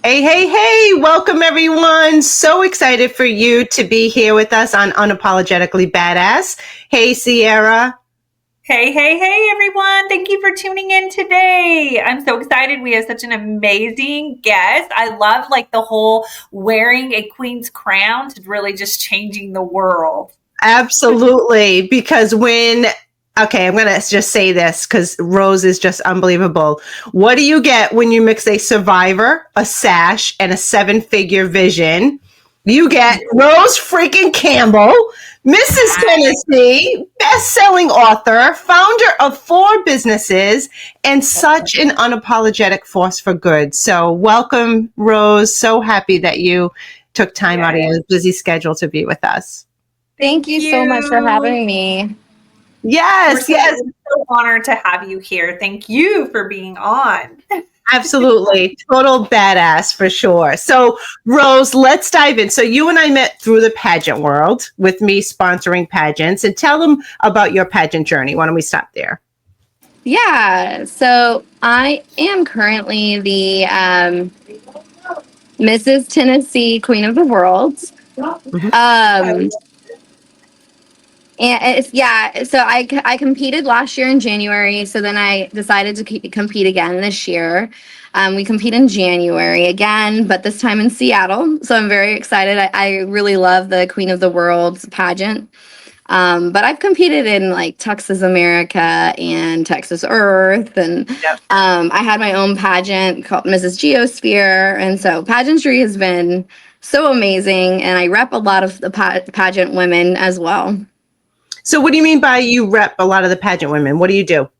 Hey, hey, hey, welcome everyone. So excited for you to be here with us on Unapologetically Badass. Hey, Sierra. Hey, everyone. Thank you for tuning in today. I'm so excited. We have such an amazing guest. I love the whole wearing a queen's crown to really just changing the world. Absolutely. Because I'm going to just say this because Rose is just unbelievable. What do you get when you mix a survivor, a sash, and a 7-figure vision? You get Rose freaking Campbell, Mrs. Tennessee, best-selling author, founder of 4 businesses, and such an unapologetic force for good. So welcome, Rose. So happy that you took time out of your busy schedule to be with us. Thank you so much for having me. Yes. We're so honored to have you here. Thank you for being on. Absolutely. Total badass for sure. So, Rose, let's dive in. So you and I met through the pageant world with me sponsoring pageants, and tell them about your pageant journey. Why don't we stop there? Yeah. So I am currently the Mrs. Tennessee Queen of the World. Mm-hmm. And so I competed last year in January. So then I decided to compete again this year. We compete in January again, but this time in Seattle. So I'm very excited. I really love the Queen of the World pageant. But I've competed in Texas America and Texas Earth. And I had my own pageant called Mrs. Geosphere. And so pageantry has been so amazing. And I rep a lot of the pageant women as well. So what do you mean by you rep a lot of the pageant women? What do you do?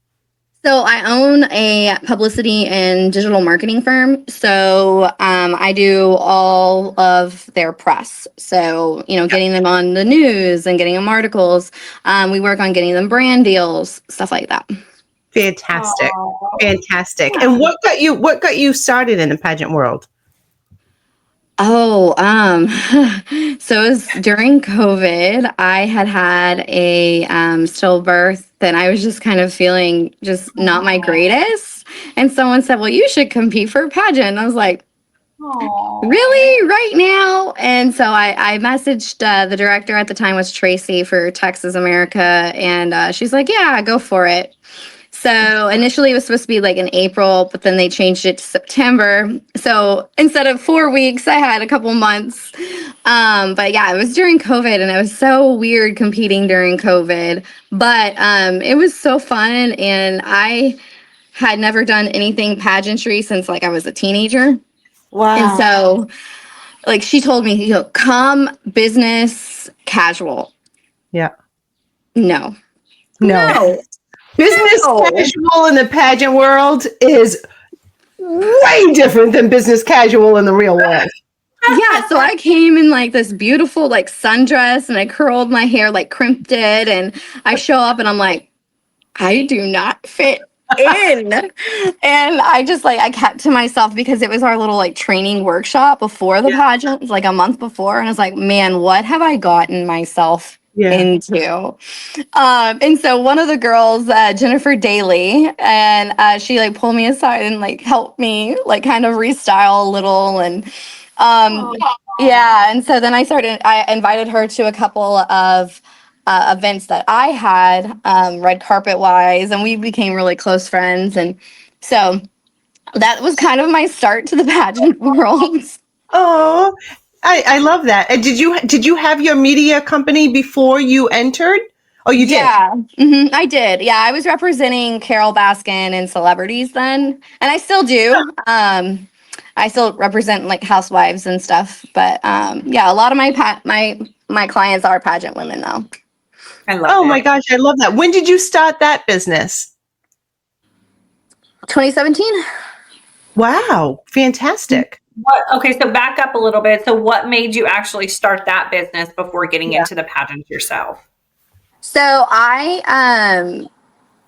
So I own a publicity and digital marketing firm. So I do all of their press. So, getting them on the news and getting them articles. We work on getting them brand deals, stuff like that. Fantastic. Aww. Fantastic. And what got you started in the pageant world? So it was during COVID. I had a stillbirth, and I was just kind of feeling just not my greatest. And someone said, "Well, you should compete for a pageant." And I was like, "Really, right now?" And so I messaged the director at the time was Tracy for Texas America, and she's like, "Yeah, go for it." So initially it was supposed to be in April, but then they changed it to September. So instead of 4 weeks, I had a couple months. But yeah, it was during COVID, and it was so weird competing during COVID. But it was so fun, and I had never done anything pageantry since I was a teenager. Wow. And so she told me, come business casual. Yeah. No. Business casual in the pageant world is way different than business casual in the real world. Yeah, so I came in this beautiful sundress, and I curled my hair, crimped it, and I show up and I'm like, I do not fit in. And I just I kept to myself because it was our little training workshop before the pageant, a month before, and I was like, man, what have I gotten myself into? And so one of the girls, Jennifer Daly, and she pulled me aside and helped me kind of restyle a little, and and so then I invited her to a couple of events that I had, red carpet wise, and we became really close friends. And so that was kind of my start to the pageant world. Oh, I love that. And did you have your media company before you entered? Oh, you did? Yeah, I did. Yeah, I was representing Carole Baskin and celebrities then, and I still do. I still represent housewives and stuff, but yeah, a lot of my clients are pageant women though. I love Oh my gosh, I love that. When did you start that business? 2017. Wow, fantastic. Okay, so back up a little bit. So what made you actually start that business before getting into the pageant yourself? So I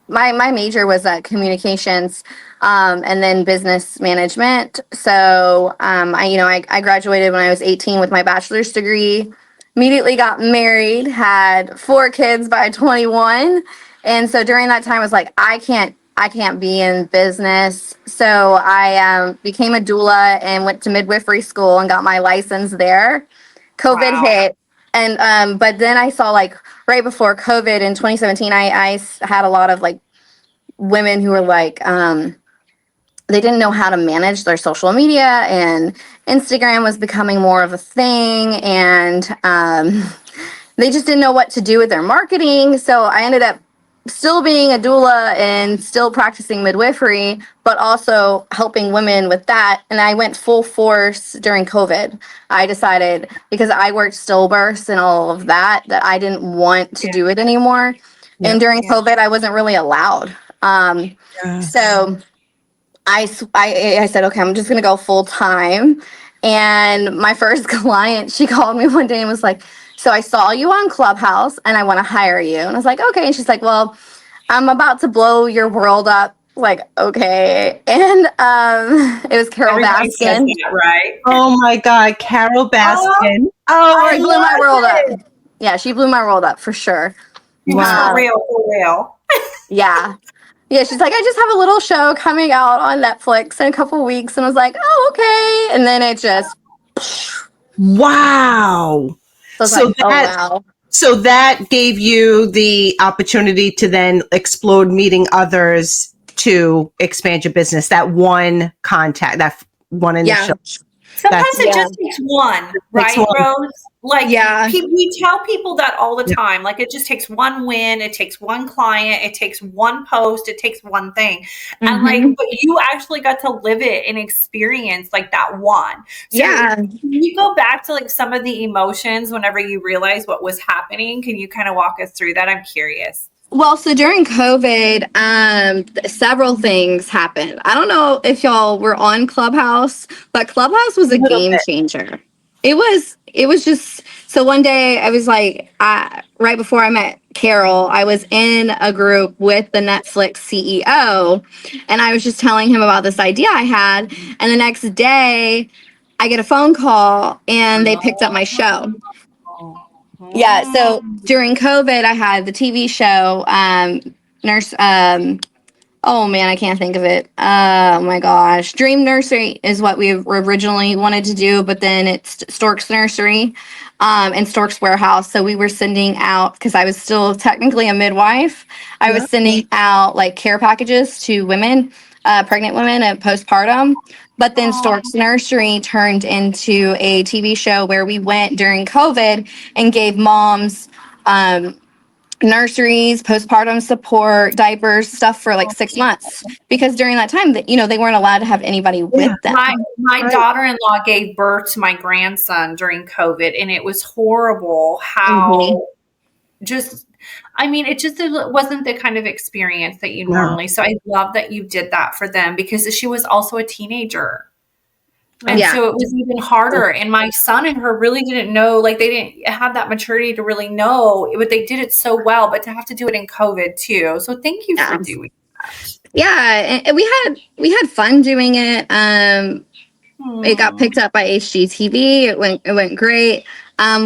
my major was communications, and then business management. So I graduated when I was 18 with my bachelor's degree. Immediately got married, had 4 kids by 21, and so during that time I was like, I can't I can't be in business. So I became a doula and went to midwifery school and got my license there. COVID hit. And but then I saw, like, right before COVID in 2017, I had a lot of like women who were like, they didn't know how to manage their social media, and Instagram was becoming more of a thing, and they just didn't know what to do with their marketing. So I ended up still being a doula and still practicing midwifery, but also helping women with that. And I went full force during COVID. I decided, because I worked stillbirths and all of that, that I didn't want to do it anymore. Yeah. And during COVID, I wasn't really allowed. So I said, okay, I'm just going to go full time. And my first client, she called me one day and was like, so I saw you on Clubhouse and I want to hire you. And I was like, okay. And she's like, well, I'm about to blow your world up. Like, okay. And it was Carol Everybody says Baskin. that, right? Oh my God, Carol Baskin. Oh, She blew my world up. Yeah, she blew my world up for sure. Wow. For real. Yeah. Yeah, she's like, I just have a little show coming out on Netflix in a couple weeks. And I was like, oh, okay. And then it just, Wow. so, So like, that, oh, wow. so that gave you the opportunity to then explode meeting others to expand your business. That one contact, that one initial. Sometimes That's- it just takes one, right, one. Rose? Like, Yeah. we tell people that all the time. Like, it just takes one win, it takes one client, it takes one post, it takes one thing. And like, but you actually got to live it and experience like that one. So can you go back to like some of the emotions whenever you realize what was happening? Can you kind of walk us through that? I'm curious. Well, so during COVID, several things happened. I don't know if y'all were on Clubhouse, but Clubhouse was a game changer. It was just, so one day I was like, right before I met Carol, I was in a group with the Netflix CEO, and I was just telling him about this idea I had. And the next day I get a phone call and they picked up my show. Yeah, so during COVID, I had the TV show, Nurse, oh man, I can't think of it. Oh my gosh. Dream Nursery is what we originally wanted to do, but then it's Stork's Nursery, and Stork's Warehouse. So we were sending out, because I was still technically a midwife, I was sending out like care packages to women, pregnant women and postpartum. But then Stork's Nursery turned into a TV show where we went during COVID and gave moms nurseries, postpartum support, diapers, stuff for like 6 months. Because during that time, that, you know, they weren't allowed to have anybody with them. My daughter-in-law gave birth to my grandson during COVID, and it was horrible how just, I mean, it just wasn't the kind of experience that you normally. So I love that you did that for them, because she was also a teenager. And so it was even harder. And my son and her really didn't know, like they didn't have that maturity to really know, but they did it so well, but to have to do it in COVID too. So thank you for doing that. Yeah. And we had fun doing it. It got picked up by HGTV. It went great.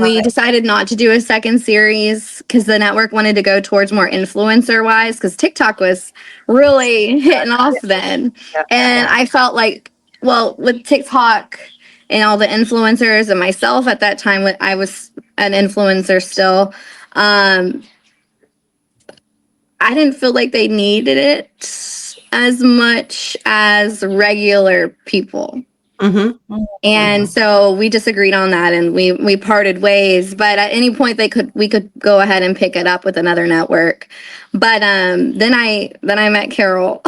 We decided not to do a second series because the network wanted to go towards more influencer wise, because TikTok was really hitting off then. And I felt like, well, with TikTok and all the influencers and myself at that time, I was an influencer still. I didn't feel like they needed it as much as regular people. And so we disagreed on that, and we parted ways. But at any point we could go ahead and pick it up with another network. But then I met Carol.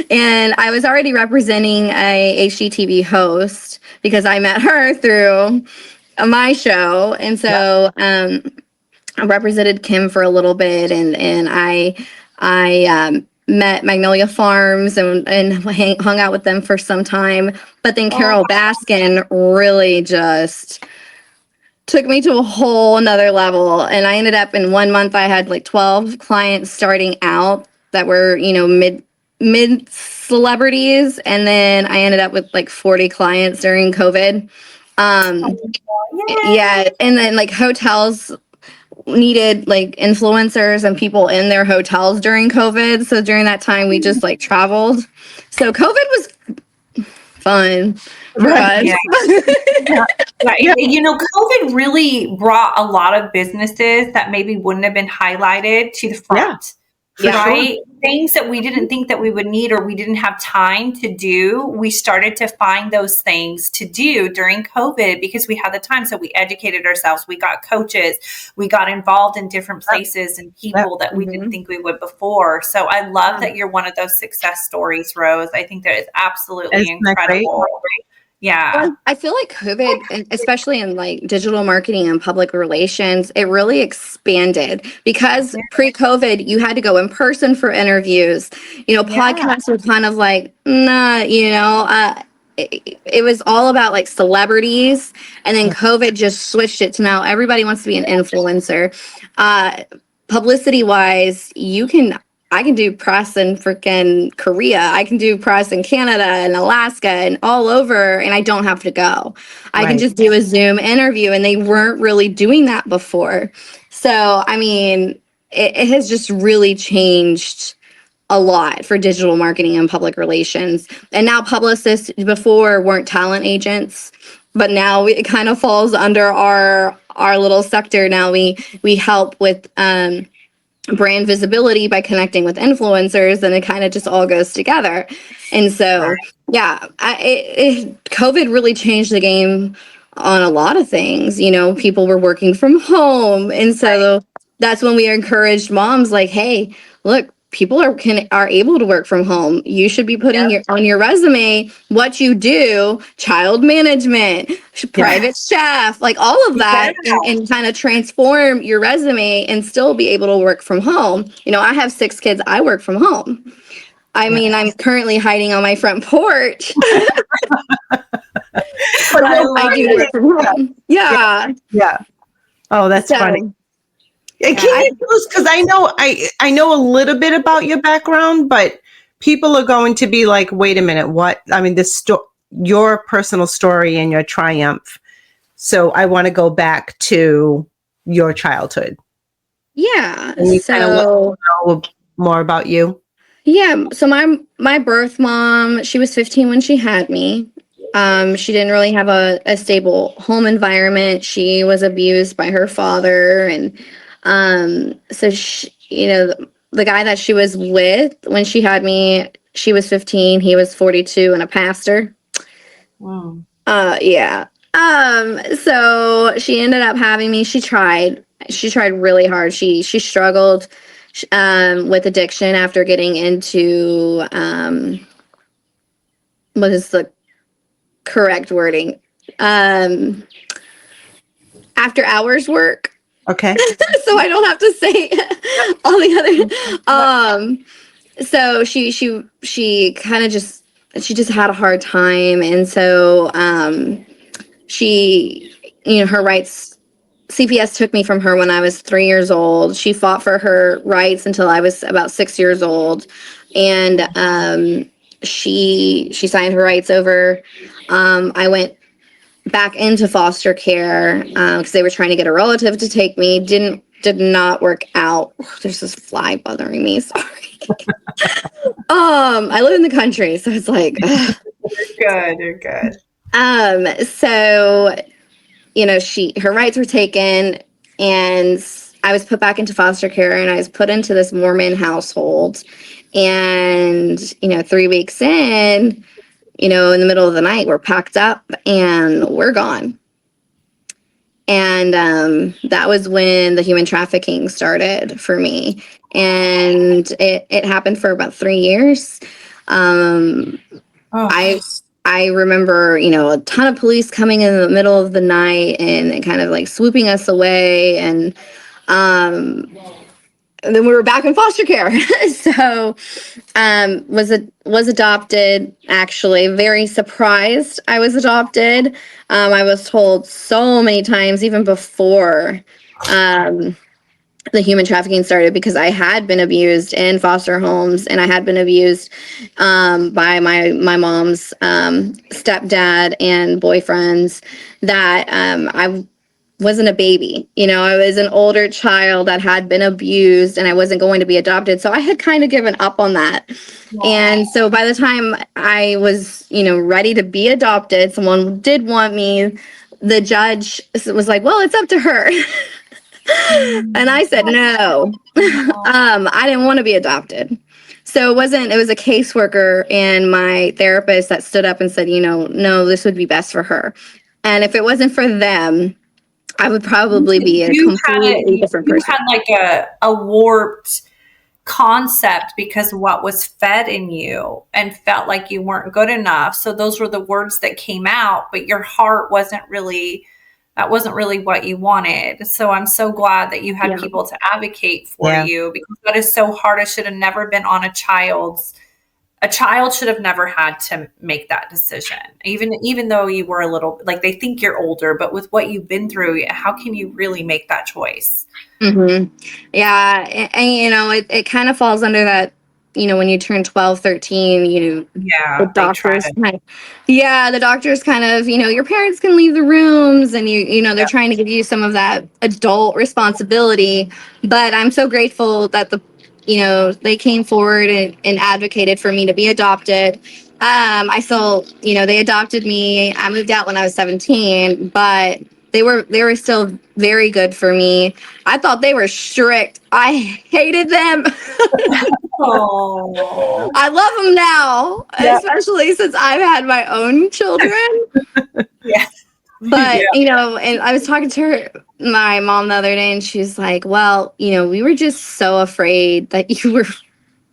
And I was already representing a HGTV host because I met her through my show. And so I represented Kim for a little bit, and I met Magnolia Farms and hung out with them for some time. But then Carol Baskin really just took me to a whole another level. And I ended up, in 1 month, I had like 12 clients starting out that were, you know, mid celebrities, and then I ended up with like 40 clients during COVID. And then like hotels needed like influencers and people in their hotels during COVID. So during that time, we just like traveled. So COVID was fun for us. Yeah. Yeah. You know, COVID really brought a lot of businesses that maybe wouldn't have been highlighted to the front. Yeah, Right? Things that we didn't think that we would need or we didn't have time to do, we started to find those things to do during COVID because we had the time. So we educated ourselves, we got coaches, we got involved in different places and people that we didn't think we would before. So I love that you're one of those success stories, Rose. I think that is absolutely incredible. Yeah. Well, I feel like COVID, especially in like digital marketing and public relations, it really expanded because pre-COVID, you had to go in person for interviews. You know, podcasts were kind of like, nah, you know, it was all about like celebrities. And then COVID just switched it to now everybody wants to be an influencer. Publicity wise, I can do press in freaking Korea. I can do press in Canada and Alaska and all over, and I don't have to go. I can just do a Zoom interview, and they weren't really doing that before. So, I mean, it has just really changed a lot for digital marketing and public relations. And now publicists before weren't talent agents, but now it kind of falls under our little sector. Now we help with brand visibility by connecting with influencers, and it kind of just all goes together. And so, COVID really changed the game on a lot of things. You know, people were working from home, and so that's when we encouraged moms like, hey, look, people are able to work from home. You should be putting on your resume what you do, child management, private chef, like all of that, and kind of transform your resume and still be able to work from home. You know, I have 6 kids. I work from home. I mean, I'm currently hiding on my front porch. But I do work from home. Yeah. Oh, that's funny. Can you tell us, because I know a little bit about your background, but people are going to be like, wait a minute, what? I mean, your personal story and your triumph. So I want to go back to your childhood. Yeah. Can you kind of know more about you? Yeah. So my birth mom, she was 15 when she had me. She didn't really have a stable home environment. She was abused by her father, and so she, you know, the guy that she was with when she had me, she was 15, he was 42 and a pastor. Wow. Yeah. So she ended up having me. She tried really hard. She struggled with addiction after getting into what is the correct wording? After hours work. Okay. So I don't have to say all the other. So she kind of just had a hard time, and so she, you know, her rights. CPS took me from her when I was 3 years old. She fought for her rights until I was about 6 years old, and she signed her rights over. I went back into foster care because they were trying to get a relative to take me. Did not work out. There's this fly bothering me. Sorry. I live in the country, so it's like You're good. So, you know, her rights were taken, and I was put back into foster care, and I was put into this Mormon household. And, you know, 3 weeks in, you know, in the middle of the night, we're packed up and we're gone. And that was when the human trafficking started for me. And it happened for about 3 years. I remember, you know, a ton of police coming in the middle of the night and kind of like swooping us away. And then we were back in foster care. So was adopted, actually. Very surprised I was adopted. I was told so many times, even before the human trafficking started, because I had been abused in foster homes, and I had been abused by my mom's stepdad and boyfriends, that wasn't a baby. I was an older child that had been abused, and I wasn't going to be adopted. So I had kind of given up on that. And so by the time I was, ready to be adopted, someone did want me. The judge was like, well, it's up to her. And I said, no, I didn't want to be adopted. So it was a caseworker and my therapist that stood up and said, no, this would be best for her. And if it wasn't for them, I would probably be a completely different person. You had like a warped concept because of what was fed in you and felt like you weren't good enough. So those were the words that came out, but your heart wasn't really what you wanted. So I'm so glad that you had people to advocate for you, because that is so hard. It should have never been on a child should have never had to make that decision. Even though you were a little, like, they think you're older, but with what you've been through, how can you really make that choice? Mm-hmm. Yeah. And it kind of falls under that, when you turn 12, 13, the doctors the doctors kind of, your parents can leave the rooms, and they're trying to give you some of that adult responsibility. But I'm so grateful that they came forward and advocated for me to be adopted. I still, they adopted me. I moved out when I was 17, but they were still very good for me. I thought they were strict. I hated them. Oh. I love them now, especially since I've had my own children. But, and I was talking to my mom the other day, and she's like, well, we were just so afraid that you were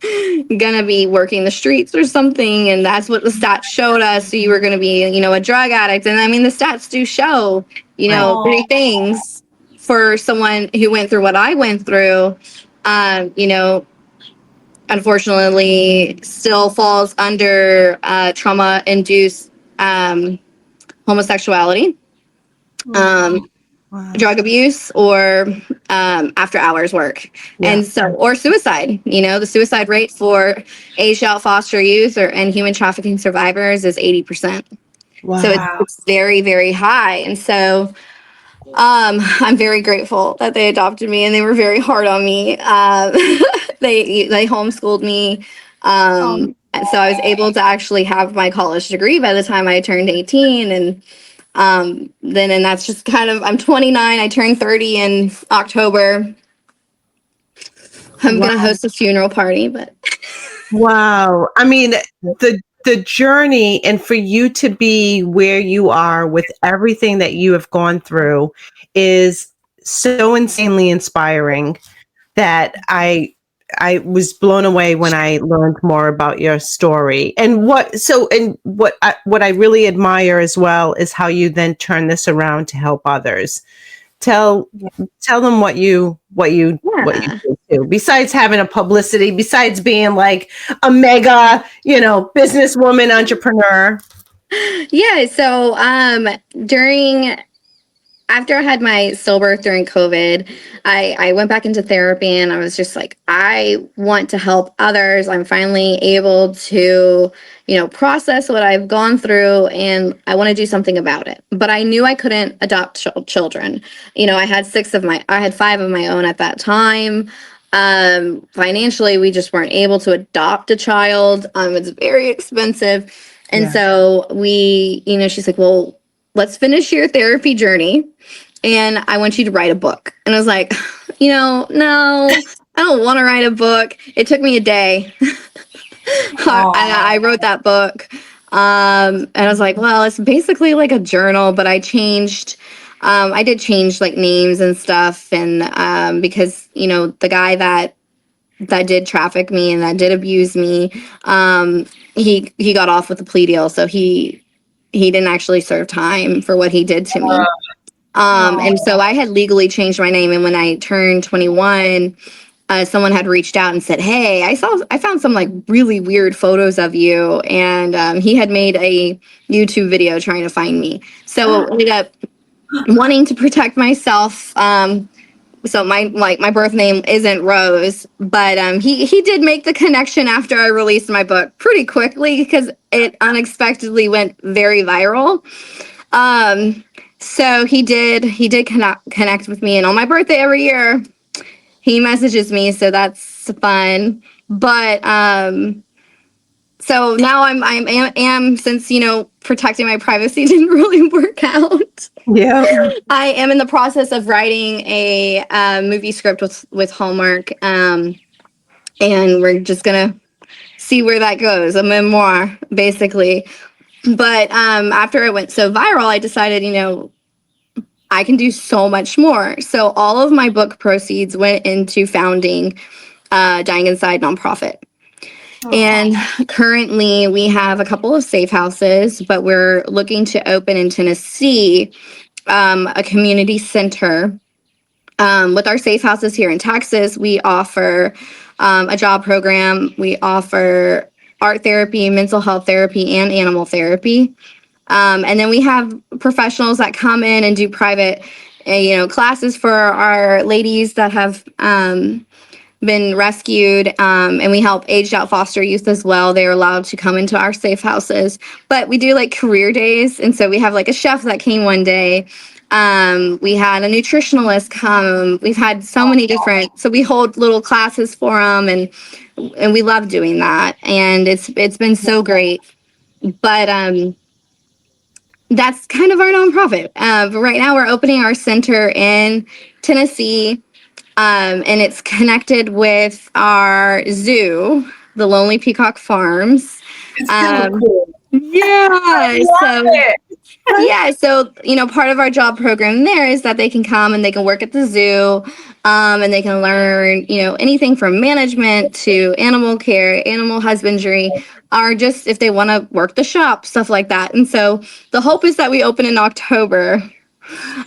going to be working the streets or something. And that's what the stats showed us. So you were going to be, a drug addict. And I mean, the stats do show, great things for someone who went through what I went through. Unfortunately, still falls under trauma-induced homosexuality, drug abuse, or after hours work. And so, or suicide. The suicide rate for aged out foster youth and human trafficking survivors is 80%. Wow. So it's very, very high. And so I'm very grateful that they adopted me, and they were very hard on me. They homeschooled me. And so I was able to actually have my college degree by the time I turned 18. And that's just kind of, I'm 29. I turned 30 in October. I'm going to host a funeral party, but. Wow. I mean, the journey, and for you to be where you are with everything that you have gone through, is so insanely inspiring that I was blown away when I learned more about your story. And what I really admire as well is how you then turn this around to help others. Tell them what you do, besides having a publicity, besides being like a mega, businesswoman, entrepreneur. Yeah. So, after I had my stillbirth during COVID, I went back into therapy, and I was just like, I want to help others. I'm finally able to, process what I've gone through, and I want to do something about it. But I knew I couldn't adopt children. I had 5 of my own at that time. Financially, we just weren't able to adopt a child. It's very expensive. And so she's like, well, let's finish your therapy journey, and I want you to write a book. And I was like, no, I don't want to write a book. It took me a day. I wrote that book. And I was like, well, it's basically like a journal, but I did change like names and stuff. And because, the guy that did traffic me and that did abuse me, he got off with a plea deal. So he didn't actually serve time for what he did to me. And so I had legally changed my name. And when I turned 21, someone had reached out and said, hey, I found some like really weird photos of you. And he had made a YouTube video trying to find me. So I ended up wanting to protect myself. So my birth name isn't Rose, but he did make the connection after I released my book pretty quickly, because it unexpectedly went very viral. So he did connect with me, and on my birthday every year he messages me, so that's fun. But so now I'm since protecting my privacy didn't really work out. Yeah. I am in the process of writing a movie script with Hallmark, and we're just gonna see where that goes. A memoir, basically. But after it went so viral, I decided, I can do so much more. So all of my book proceeds went into founding Dying Inside nonprofit. And currently we have a couple of safe houses, but we're looking to open in Tennessee a community center. With our safe houses here in Texas, we offer a job program. We offer art therapy, mental health therapy, and animal therapy. And then we have professionals that come in and do private, classes for our ladies that have been rescued, and we help aged out foster youth as well. They're allowed to come into our safe houses, but we do like career days. And so we have like a chef that came one day. We had a nutritionalist come. We've had so many different, so we hold little classes for them, and we love doing that. And it's been so great. But that's kind of our nonprofit. But right now we're opening our center in Tennessee. And it's connected with our zoo, the Lonely Peacock Farms. It's so cool. Yeah. So part of our job program there is that they can come and they can work at the zoo, and they can learn, anything from management to animal care, animal husbandry, or just if they want to work the shop, stuff like that. And so the hope is that we open in October.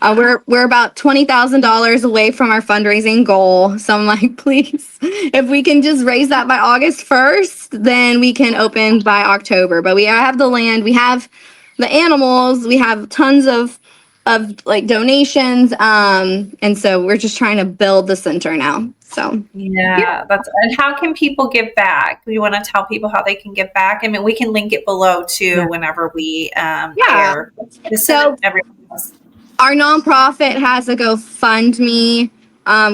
We're about $20,000 away from our fundraising goal. So I'm like, please, if we can just raise that by August 1st, then we can open by October. But we have the land, we have the animals, we have tons of like donations. And so we're just trying to build the center now. So yeah, and how can people give back? You want to tell people how they can give back? I mean, we can link it below too whenever we air. So everyone else. Our nonprofit has a GoFundMe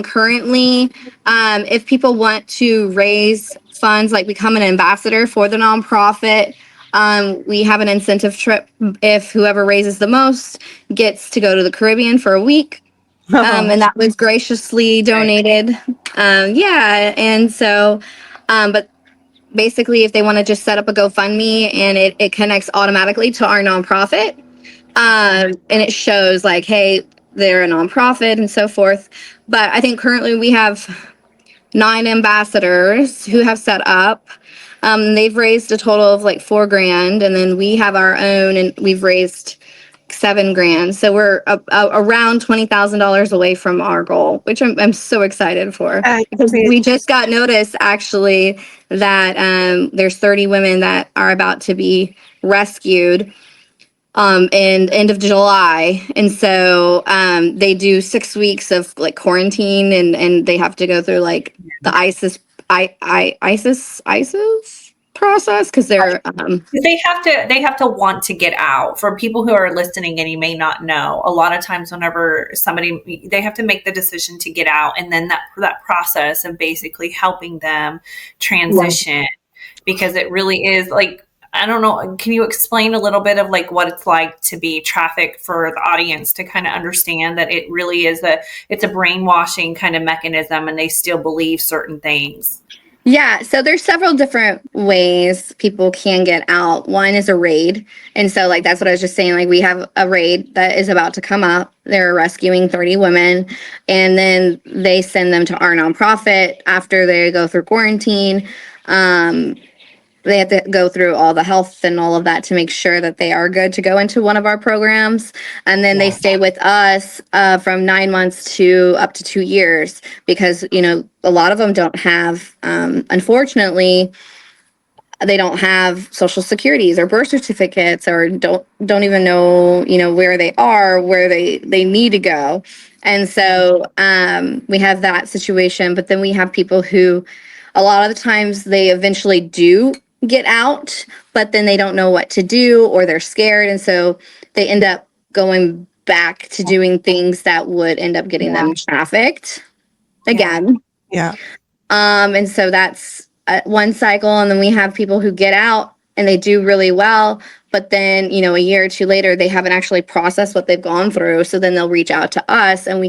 currently. If people want to raise funds, like become an ambassador for the nonprofit, we have an incentive trip. If whoever raises the most gets to go to the Caribbean for a week. And that was graciously donated. And so, but basically if they want to just set up a GoFundMe and it connects automatically to our nonprofit. And it shows like, hey, they're a nonprofit and so forth. But I think currently we have 9 ambassadors who have set up. They've raised a total of like $4,000, and then we have our own, and we've raised $7,000. So we're around $20,000 away from our goal, which I'm so excited for. Because we just got notice actually that there's 30 women that are about to be rescued. And end of July. And so they do 6 weeks of like quarantine, and they have to go through like the ISIS process because they're they have to want to get out. For people who are listening and you may not know, a lot of times whenever somebody, they have to make the decision to get out, and then that process of basically helping them transition, because it really is like, I don't know. Can you explain a little bit of like what it's like to be trafficked for the audience to kind of understand that it really is it's a brainwashing kind of mechanism, and they still believe certain things? Yeah. So there's several different ways people can get out. One is a raid. And so like, that's what I was just saying. Like we have a raid that is about to come up. They're rescuing 30 women, and then they send them to our nonprofit after they go through quarantine. They have to go through all the health and all of that to make sure that they are good to go into one of our programs. And then they stay with us from 9 months to up to 2 years, because, a lot of them don't have, unfortunately, they don't have social securities or birth certificates, or don't even know, where they are, where they need to go. And so we have that situation. But then we have people who, a lot of the times they eventually do get out, but then they don't know what to do, or they're scared. And so they end up going back to doing things that would end up getting them trafficked again. Yeah. And so that's one cycle. And then we have people who get out and they do really well, but then, you know, a year or two later, they haven't actually processed what they've gone through. So then they'll reach out to us, and we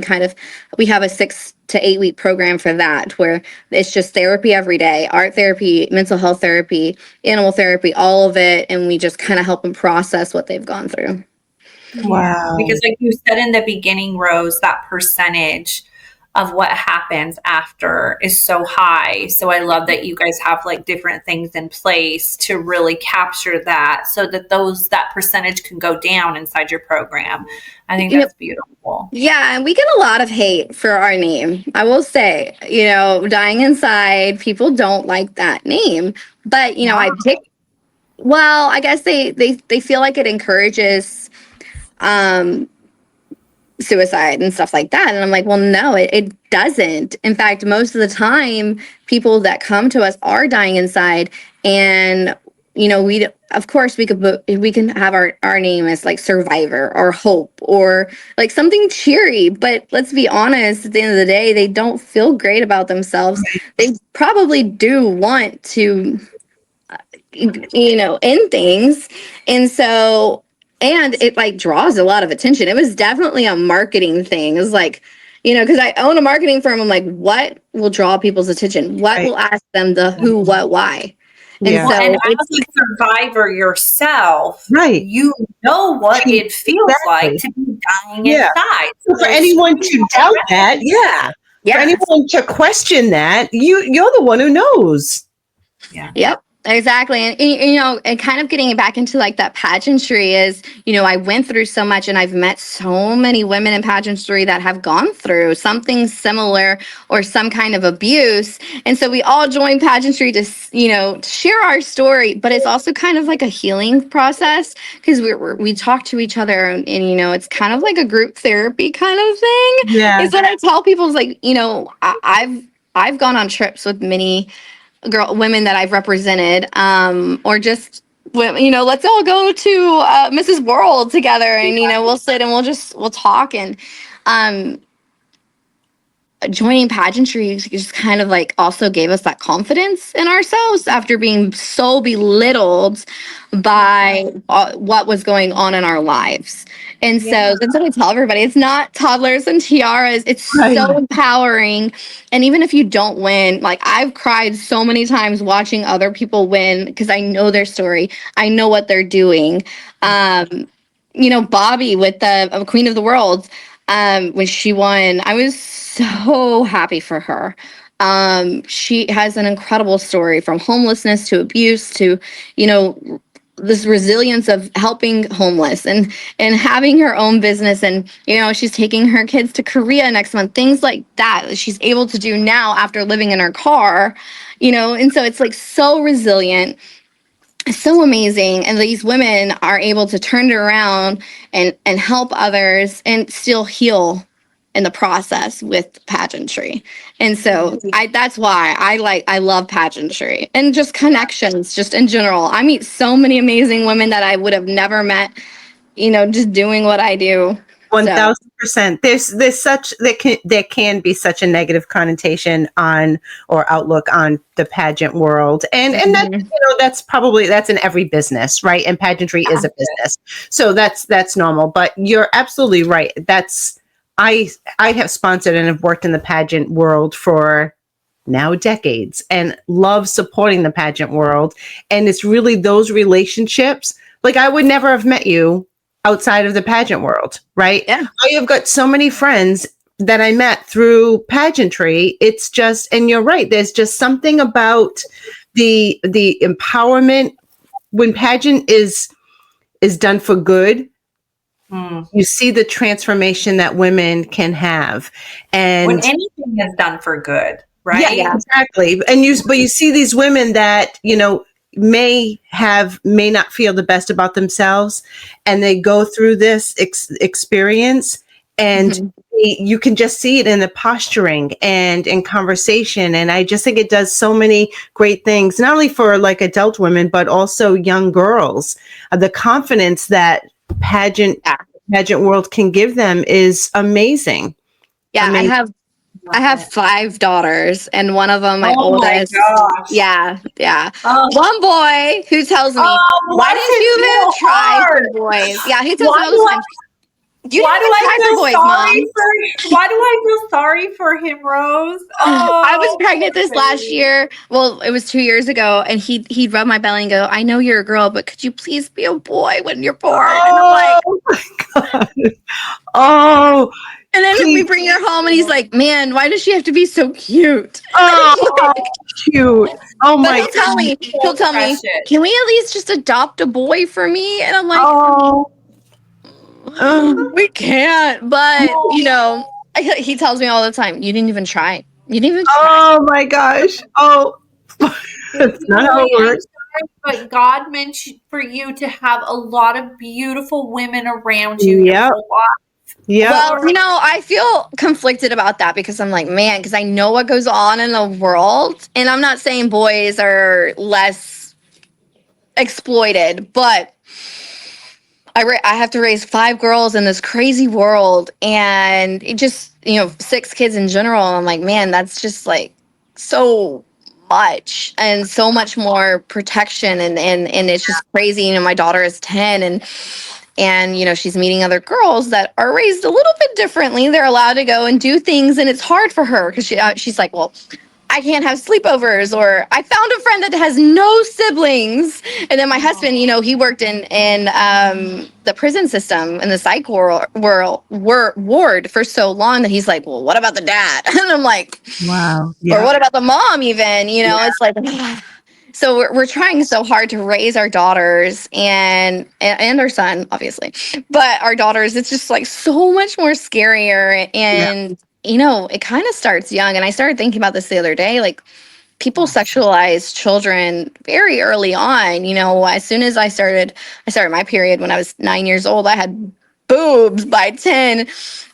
have a 6 to 8 week program for that, where it's just therapy every day, art therapy, mental health therapy, animal therapy, all of it. And we just kind of help them process what they've gone through. Wow. Because like you said in the beginning, Rose, that percentage of what happens after is so high. So I love that you guys have like different things in place to really capture that, so that that percentage can go down inside your program. I think that's beautiful. Yeah, and we get a lot of hate for our name. I will say, you know, Dying Inside, people don't like that name. But, you know, I guess they feel like it encourages suicide and stuff like that. And I'm like, well, no, it doesn't. In fact, most of the time, people that come to us are dying inside. And, you know, of course we can have our name as like survivor or hope or like something cheery, but let's be honest, at the end of the day, they don't feel great about themselves. They probably do want to, you know, end things. And it like draws a lot of attention. It was definitely a marketing thing. It was like, you know, because I own a marketing firm. I'm like, what will draw people's attention? What will ask them the who, what, why? And so, and as a survivor yourself, you know what it feels like to be dying inside. So for anyone to doubt that, for anyone to question that, you're the one who knows. Yeah. Yep. Exactly. And, you know, and kind of getting back into like that pageantry is, you know, I went through so much, and I've met so many women in pageantry that have gone through something similar or some kind of abuse. And so we all join pageantry to, you know, share our story, but it's also kind of like a healing process, because we talk to each other, and, you know, it's kind of like a group therapy kind of thing. Yeah. Is what I tell people is like, you know, I've gone on trips with many women that I've represented, or just, you know, let's all go to Mrs. World together, and, you know, we'll sit and we'll talk. And joining pageantry just kind of like also gave us that confidence in ourselves after being so belittled by what was going on in our lives. And so that's what I tell everybody. It's not toddlers and tiaras. It's so empowering. And even if you don't win, like I've cried so many times watching other people win, because I know their story. I know what they're doing. You know, Bobby with the Queen of the World, when she won, I was so happy for her. She has an incredible story, from homelessness to abuse to, you know, this resilience of helping homeless and having her own business. And, you know, she's taking her kids to Korea next month, things like that she's able to do now after living in her car, you know. And so it's like so resilient, so amazing. And these women are able to turn it around and help others and still heal in the process with pageantry. And so that's why I love pageantry and just connections, just in general. I meet so many amazing women that I would have never met, you know, just doing what I do. 1,000%. There can be such a negative connotation on or outlook on the pageant world, and that, you know, that's in every business, right? And pageantry is a business, so that's normal. But you're absolutely right. I have sponsored and have worked in the pageant world for now decades, and love supporting the pageant world. And it's really those relationships. Like, I would never have met you outside of the pageant world, right? Yeah. I have got so many friends that I met through pageantry. It's just, and you're right, there's just something about the empowerment when pageant is done for good. You see the transformation that women can have, and when anything is done for good, right? Yeah, exactly. And you see these women that, you know, may not feel the best about themselves, and they go through this experience, and you can just see it in the posturing and in conversation. And I just think it does so many great things, not only for like adult women, but also young girls. The confidence that pageant pageant world can give them is amazing. Yeah, Amazing. I have 5 daughters, and one of them, my oldest. My gosh. Yeah. Oh, One boy who tells me, "Why bless didn't you his even little try for heart. boys?" Yeah, he tells Why me all the do time. You Why do didn't even I try for feel boys, sorry Mom. for? Why do I feel sorry for him, Rose? Oh, I was pregnant this last baby. year. Well, it was 2 years ago, and he'd rub my belly and go, "I know you're a girl, but could you please be a boy when you're born?" And I'm like, Oh my God. Oh, and then we he, bring her home, and he's like, "Man, why does she have to be so cute?" oh, cute. Oh But my he'll tell me, Precious. "Can we at least just adopt a boy for me?" And I'm like, Oh, we can't. But he tells me all the time, "You didn't even try. You didn't even try." oh my gosh. Oh, that's not how it I'm works. sorry, but God meant for you to have a lot of beautiful women around you your Yep. whole life. Yep. Well, I feel conflicted about that because I'm like, man, because I know what goes on in the world, and I'm not saying boys are less exploited, but I have to raise 5 girls in this crazy world, and it just 6 kids in general. I'm like, man, that's just like so much and so much more protection, and it's just crazy. My daughter is 10, and she's meeting other girls that are raised a little bit differently. They're allowed to go and do things, and it's hard for her because she's like, well, I can't have sleepovers, or I found a friend that has no siblings. And then my husband, he worked in the prison system in the psych ward for so long that he's like, well, what about the dad? And I'm like, Wow. or Yeah. what about the mom even? It's like, so we're trying so hard to raise our daughters and our son, obviously, but our daughters, it's just like so much more scarier. And it kind of starts young. And I started thinking about this the other day, like people sexualize children very early on. As soon as I started my period when I was 9 years old, I had boobs by 10.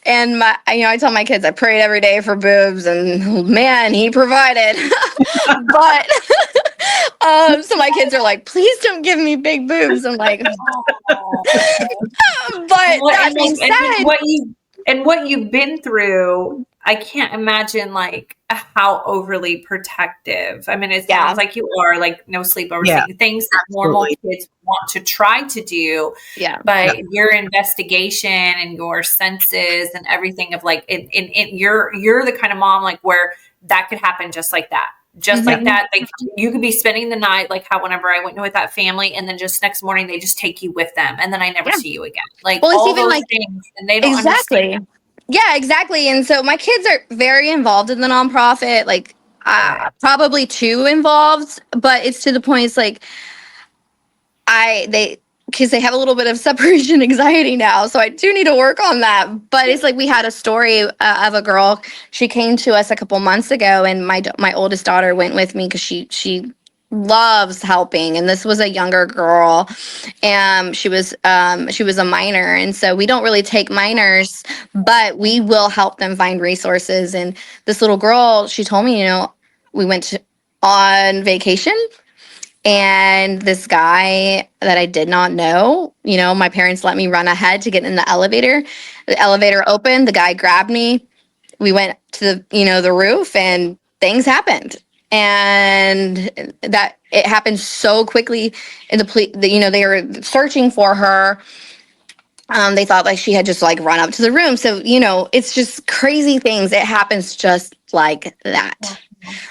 And I tell my kids I prayed every day for boobs, and man, he provided. But so my kids are like, please don't give me big boobs. I'm like, Oh. but that being said, what you've been through, I can't imagine like how overly protective. I mean, it sounds like you are, like no sleepovers, things that normal kids want to try to do. Yeah. But your investigation and your senses and everything of like, you're the kind of mom like where that could happen just like that. Just like that, like you could be spending the night, like how whenever I went with that family, and then just next morning they just take you with them, and then I never see you again. Like well, it's all even those like things, and they don't understand. Yeah, exactly. And so my kids are very involved in the nonprofit, like probably too involved, but it's to the point. It's like because they have a little bit of separation anxiety now, so I do need to work on that. But it's like we had a story of a girl. She came to us a couple months ago, and my oldest daughter went with me because she loves helping, and this was a younger girl, and she was a minor, and so we don't really take minors, but we will help them find resources. And this little girl, she told me, we went on vacation. And this guy that I did not know, my parents let me run ahead to get in the elevator. The elevator opened, the guy grabbed me. We went to the roof, and things happened. And that it happened so quickly. And they were searching for her. They thought like she had just like run up to the room. So, it's just crazy things. It happens just like that.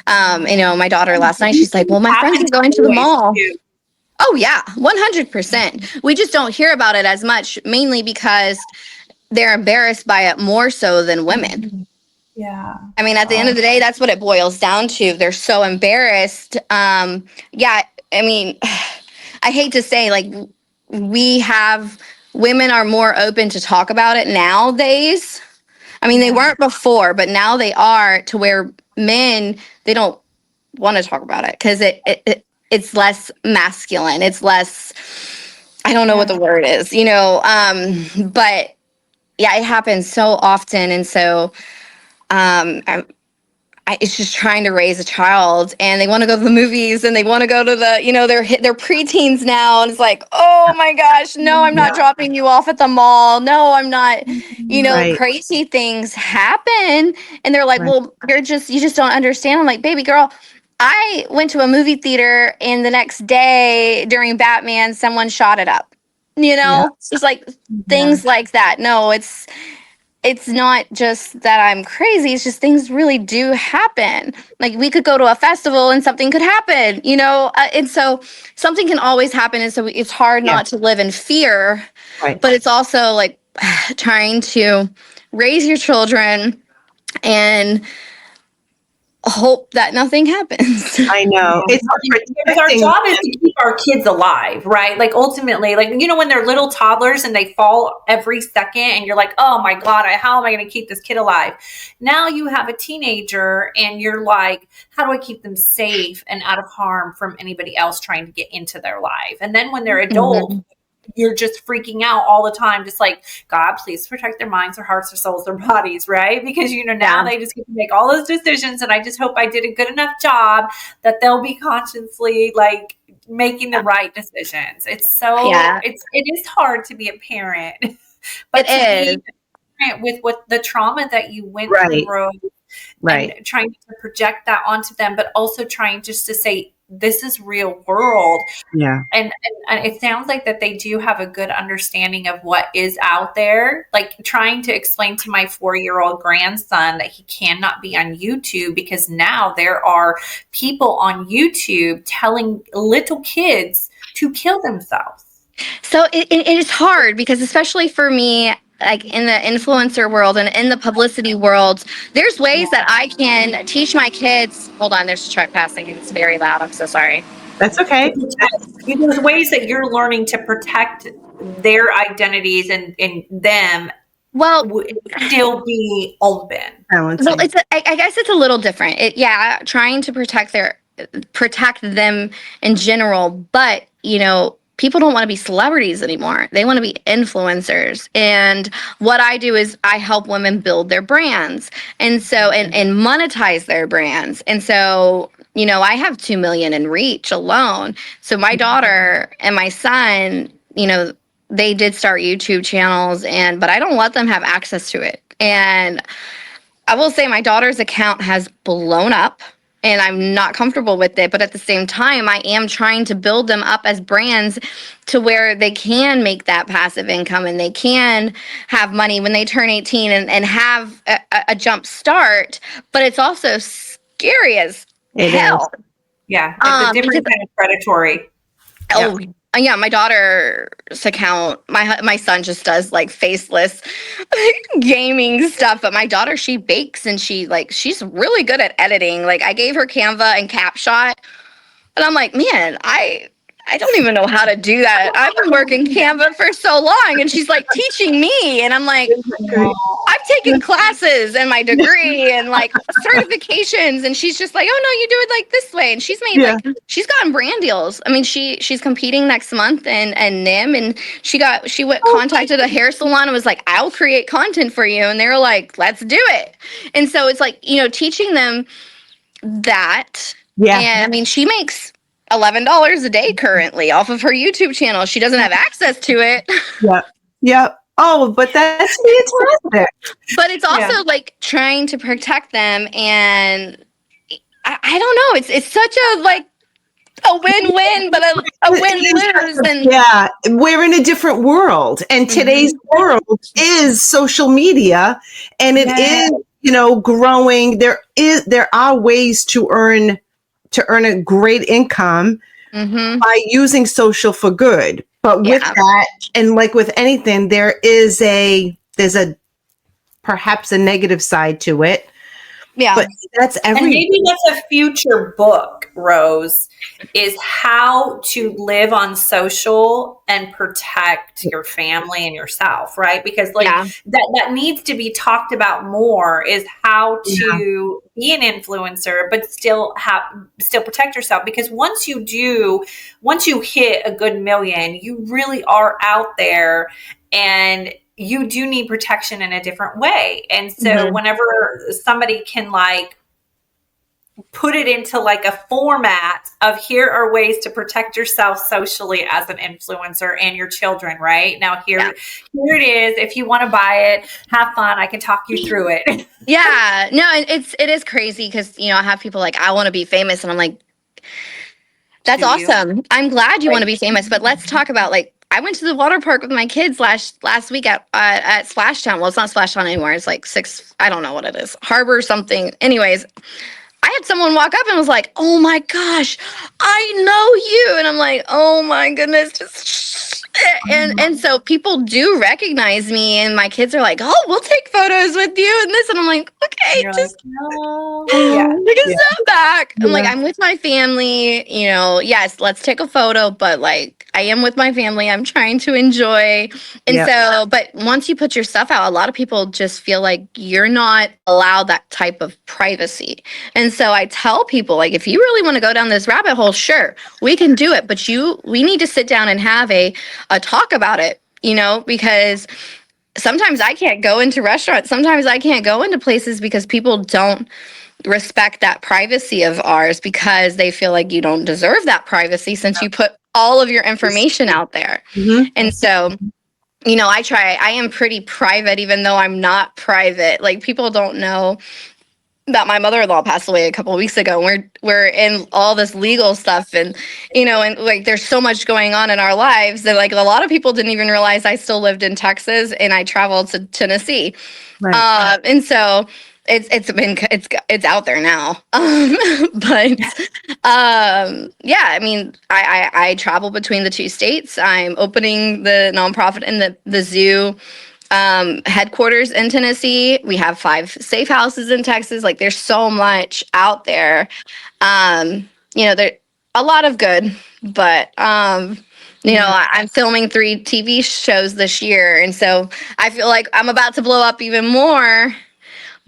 My daughter last night, she's like, well, my friends are going to the mall. Oh yeah, 100%. We just don't hear about it as much, mainly because they're embarrassed by it more so than women. Yeah. I mean, at the end of the day, that's what it boils down to. They're so embarrassed. I mean, I hate to say, like, women are more open to talk about it nowadays. I mean, they weren't before, but now they are, to where men, they don't want to talk about it because it's less masculine. It's less, I don't know what the word is, but yeah, it happens so often. And so, it's just trying to raise a child, and they want to go to the movies, and they want to go to the, they're preteens now, and it's like, oh my gosh, no, I'm not dropping you off at the mall. No, I'm not. Right. Crazy things happen, and they're like, Right. well, you just don't understand. I'm like, baby girl, I went to a movie theater, and the next day during Batman, someone shot it up. It's like things like that. No, it's not just that I'm crazy. It's just things really do happen. Like, we could go to a festival and something could happen, and so something can always happen. And so it's hard not to live in fear, Right. but it's also like trying to raise your children and hope that nothing happens. I know. It's because our job is to keep our kids alive, right? Like, ultimately, like, when they're little toddlers and they fall every second and you're like, oh my God, how am I going to keep this kid alive? Now you have a teenager and you're like, how do I keep them safe and out of harm from anybody else trying to get into their life? And then when they're adult, you're just freaking out all the time, just like, God, please protect their minds, their hearts, their souls, their bodies, right? Because, now they just get to make all those decisions. And I just hope I did a good enough job that they'll be consciously like making the right decisions. It's so, it is hard to be a parent, but be a parent with what the trauma that you went through, Rose, and trying to project that onto them, but also trying just to say, this is real world. Yeah. And it sounds like that they do have a good understanding of what is out there. Like, trying to explain to my 4-year-old grandson that he cannot be on YouTube because now there are people on YouTube telling little kids to kill themselves. So it is hard because, especially for me, like in the influencer world and in the publicity world, there's ways that I can teach my kids. Hold on, there's a truck passing. It's very loud. I'm so sorry. That's okay. There's ways that you're learning to protect their identities and them. Well, still be open. Well, I guess it's a little different. Trying to protect them in general, but people don't want to be celebrities anymore. They want to be influencers. And what I do is I help women build their brands and monetize their brands. And so, I have 2 million in reach alone. So my daughter and my son, they did start YouTube channels, but I don't let them have access to it. And I will say my daughter's account has blown up. And I'm not comfortable with it. But at the same time, I am trying to build them up as brands to where they can make that passive income and they can have money when they turn 18 and have a jump start. But it's also scary as hell. Is. Yeah, it's a different kind of predatory. Oh, yeah, my daughter's account, my son just does like faceless gaming stuff, but my daughter, she bakes and she's really good at editing. Like, I gave her Canva and CapShot, and I'm like, man, I don't even know how to do that. I've been working Canva for so long, and she's like teaching me, and I'm like, I've taken classes and my degree and like certifications, and she's just like, oh no, you do it like this way. And she's made she's gotten brand deals. I mean, she's competing next month and NIM, and contacted a hair salon and was like, I'll create content for you, and they were like, let's do it. And so it's like, teaching them that. Yeah. And I mean, she makes $11 a day currently off of her YouTube channel. She doesn't have access to it. Yeah. Oh, but that's fantastic. But it's also like trying to protect them, and I don't know. It's such a win-win, but a win-lose. And we're in a different world, and today's world is social media, and it is growing. There are ways to earn a great income by using social for good. But with that, and like with anything, there's perhaps a negative side to it. Yeah. But that's and maybe that's a future book, Rose, is how to live on social and protect your family and yourself, right? Because that needs to be talked about more, is how to be an influencer, but still protect yourself. Because once you hit a good million, you really are out there, and you do need protection in a different way. And so whenever somebody can put it into like a format of here are ways to protect yourself socially as an influencer and your children, right? Now here it is. If you want to buy it, have fun. I can talk you through it. Yeah, no, it is crazy because, I have people like, I want to be famous. And I'm like, that's awesome. I'm glad you want to be famous, but let's talk about, like, I went to the water park with my kids last week at Splashtown. Well, it's not Splashtown anymore. It's like I don't know what it is. Harbor something. Anyways, I had someone walk up and was like, "Oh my gosh, I know you." And I'm like, "Oh my goodness, just and so people do recognize me, and my kids are like, "Oh, we'll take photos with you and this." And I'm like, "Okay, You're just like, no. take a step back." I'm like, "I'm with my family, yes, let's take a photo, but like I am with my family. I'm trying to enjoy." And so, but once you put your stuff out, a lot of people just feel like you're not allowed that type of privacy. And so I tell people, like, if you really want to go down this rabbit hole, sure, we can do it, but we need to sit down and have a talk about it, because sometimes I can't go into restaurants. Sometimes I can't go into places because people don't respect that privacy of ours, because they feel like you don't deserve that privacy since you put all of your information out there. Mm-hmm. And so, I am pretty private, even though I'm not private. Like, people don't know that my mother-in-law passed away a couple of weeks ago. We're in all this legal stuff, and and like there's so much going on in our lives that like a lot of people didn't even realize I still lived in Texas and I traveled to Tennessee. Right. And so it's out there now. But yeah, I mean, I travel between the two states. I'm opening the nonprofit in the zoo headquarters in Tennessee. We have 5 safe houses in Texas. Like, there's so much out there. There a lot of good, but I'm filming 3 TV shows this year, and so I feel like I'm about to blow up even more.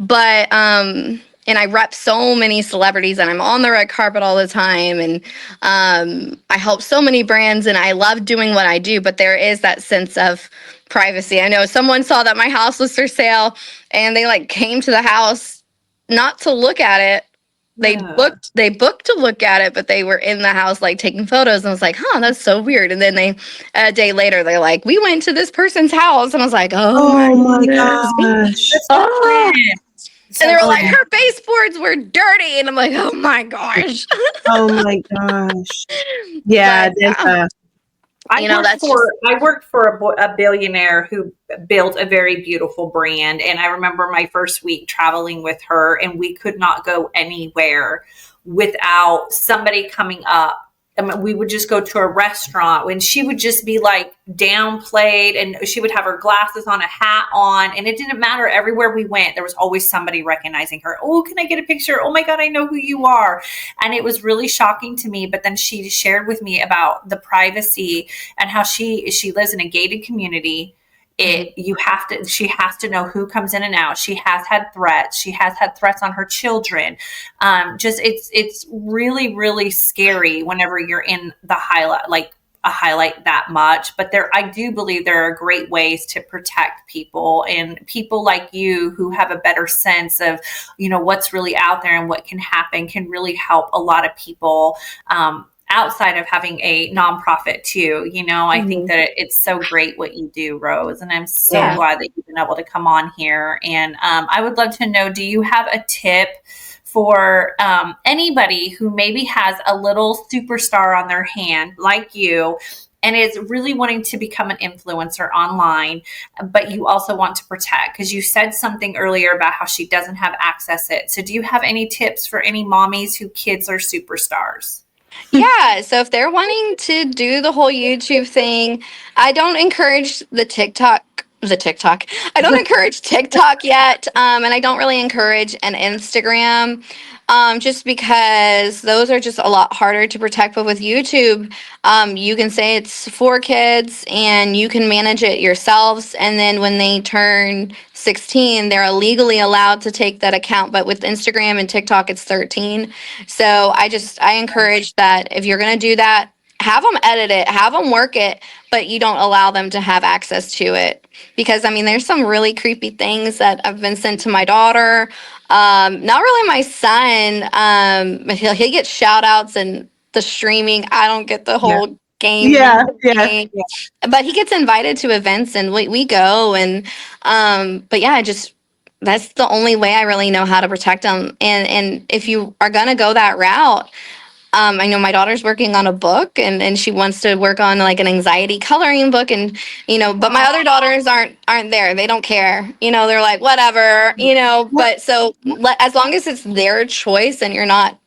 But and I rep so many celebrities, and I'm on the red carpet all the time, and I help so many brands, and I love doing what I do, but there is that sense of privacy. I know someone saw that my house was for sale, and they like came to the house not to look at it. They booked to look at it, but they were in the house like taking photos, and I was like, "Huh, that's so weird." And then a day later, they're like, "We went to this person's house," and I was like, "Oh my gosh. oh." And they were like, "Her baseboards were dirty," and I'm like, "Oh my gosh." Oh my gosh. Yeah. But, I worked for a billionaire who built a very beautiful brand. And I remember my first week traveling with her, and we could not go anywhere without somebody coming up. I mean, we would just go to a restaurant and she would just be like downplayed, and she would have her glasses on, a hat on, and it didn't matter. Everywhere we went, there was always somebody recognizing her. "Oh, can I get a picture? Oh my God, I know who you are." And it was really shocking to me. But then she shared with me about the privacy and how she lives in a gated community. She has to know who comes in and out. She has had threats. She has had threats on her children. It's really, really scary whenever you're in the highlight, like a highlight that much. But I do believe there are great ways to protect people, and people like you who have a better sense of, what's really out there and what can happen can really help a lot of people. Outside of having a nonprofit too, I think that it's so great what you do, Rose, and I'm so glad that you've been able to come on here. And I would love to know, do you have a tip for anybody who maybe has a little superstar on their hand like you and is really wanting to become an influencer online, but you also want to protect, because you said something earlier about how she doesn't have access it. So do you have any tips for any mommies whose kids are superstars? Yeah, so if they're wanting to do the whole YouTube thing, I don't encourage the TikTok. I don't encourage TikTok yet, and I don't really encourage an Instagram, just because those are just a lot harder to protect. But with YouTube, you can say it's for kids, and you can manage it yourselves. And then when they turn 16, they're legally allowed to take that account. But with Instagram and TikTok, it's 13. So I encourage that if you're going to do that, have them edit it, have them work it, but you don't allow them to have access to it. because I mean, there's some really creepy things that have been sent to my daughter. Not really my son. He gets shout outs and the streaming. I don't get the Yeah. whole game. Yeah. Yeah. thing. But he gets invited to events and we go. And, but yeah, that's the only way I really know how to protect them. And if you are going to go that route, I know my daughter's working on a book and she wants to work on like an anxiety coloring book and, but my other daughters aren't there. They don't care. They're like, whatever, but so as long as it's their choice and you're not,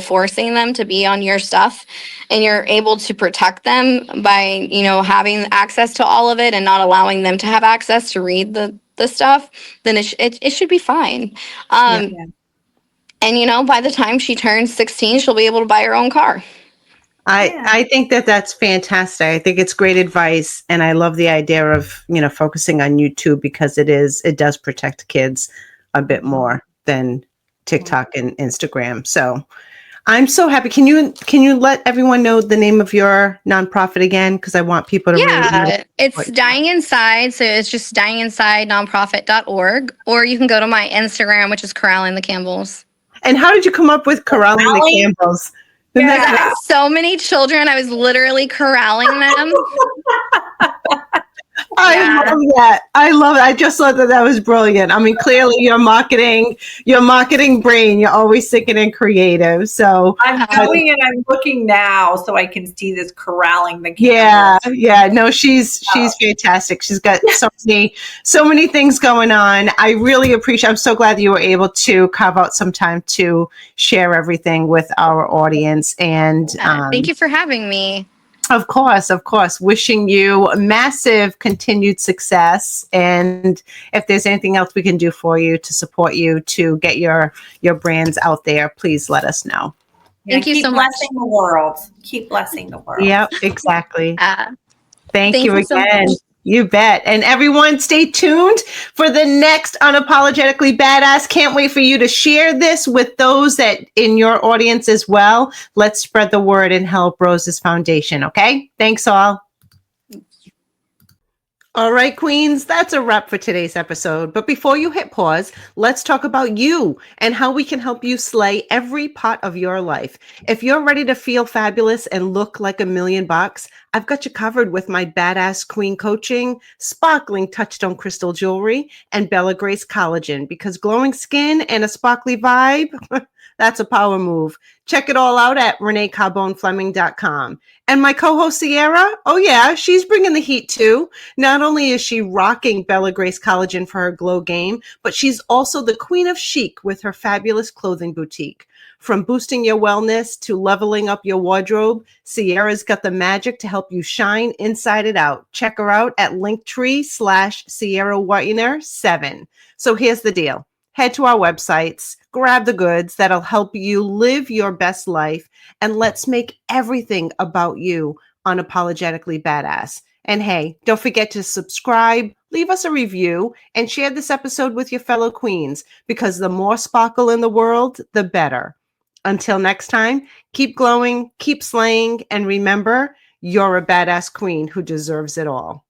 forcing them to be on your stuff and you're able to protect them by, having access to all of it and not allowing them to have access to read the stuff, then it should be fine. And, by the time she turns 16, she'll be able to buy her own car. I think that's fantastic. I think it's great advice. And I love the idea of, focusing on YouTube because it does protect kids a bit more than TikTok and Instagram. So I'm so happy. Can you let everyone know the name of your nonprofit again? Because I want people to really know. It's Dying Inside. So it's just dyinginsidenonprofit.org. Or you can go to my Instagram, which is Corralling the Campbells. And how did you come up with Corralling the Campbells? Yeah. So many children. I was literally corralling them. I love that. I love it. I just thought that was brilliant. I mean, clearly your marketing brain, you're always thinking and creative. So I'm doing it. I'm looking now so I can see this corralling the Campbells. Yeah. No, she's fantastic. She's got so many things going on. I really appreciate. I'm so glad that you were able to carve out some time to share everything with our audience. And thank you for having me. Of course. Wishing you massive continued success. And if there's anything else we can do for you to support you to get your brands out there, please let us know. Thank you so much. Keep blessing the world. Keep blessing the world. Yep, exactly. Thank you again. So much. You bet. And everyone stay tuned for the next Unapologetically Badass. Can't wait for you to share this with those that in your audience as well. Let's spread the word and help Rose's Foundation. Okay. Thanks all. All right, Queens, that's a wrap for today's episode. But before you hit pause, let's talk about you and how we can help you slay every part of your life. If you're ready to feel fabulous and look like $1,000,000, I've got you covered with my Badass Queen coaching, sparkling touchstone crystal jewelry, and Bella Grace collagen, because glowing skin and a sparkly vibe, that's a power move. Check it all out at ReneeCarbonefleming.com. And my co-host Sierra, oh yeah, she's bringing the heat too. Not only is she rocking Bella Grace collagen for her glow game, but she's also the queen of chic with her fabulous clothing boutique. From boosting your wellness to leveling up your wardrobe, Sierra's got the magic to help you shine inside and out. Check her out at Linktree/Sierra Whitener 7. So here's the deal. Head to our websites, grab the goods that'll help you live your best life, and let's make everything about you unapologetically badass. And hey, don't forget to subscribe, leave us a review, and share this episode with your fellow queens, because the more sparkle in the world, the better. Until next time, keep glowing, keep slaying, and remember, you're a badass queen who deserves it all.